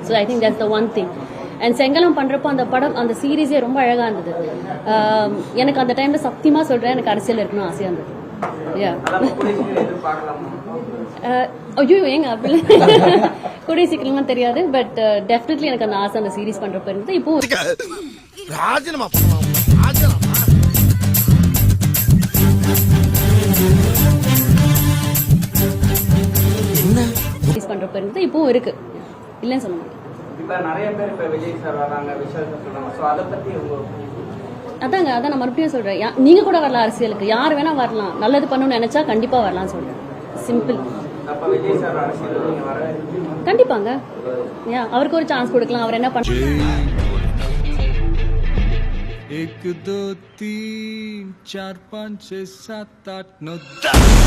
So I think that's the one thing. And செங்கலம் பண்ணுறப்போ அந்த படம் அந்த சீரீஸே ரொம்ப அழகாக இருந்தது. எனக்கு அந்த டைமில் சத்தியமாக சொல்கிறேன், எனக்கு அரசியல் இருக்கணும்னு ஆசையாக இருந்தது. ஐயோ ஏங்க அப்படி கூடிய சீக்கிரமா தெரியாது, பட் டெஃபினெட்லி எனக்கு அந்த ஆசை அந்த சீரீஸ் பண்ணுறப்ப இருந்தது. இப்போ பண்றப்ப இருந்தது, இப்பவும் இருக்கு, இல்லன்னு சொல்ல மாட்டேன். அதாங்க, அதான் நான் மறுபடியும் சொல்றேன், நீங்க கூட வரலாம் அரசியலுக்கு, யார் வேணா வரலாம், நல்லது பண்ணணும்னு நினைச்சா கண்டிப்பா வரலாம் சொல்றேன். சிம்பிள். கண்டிப்பாங்க, அவருக்கு ஒரு சான்ஸ் கொடுக்கலாம். அவர் என்ன பண்ண 1 2 3 4 5 6 7 8 9 10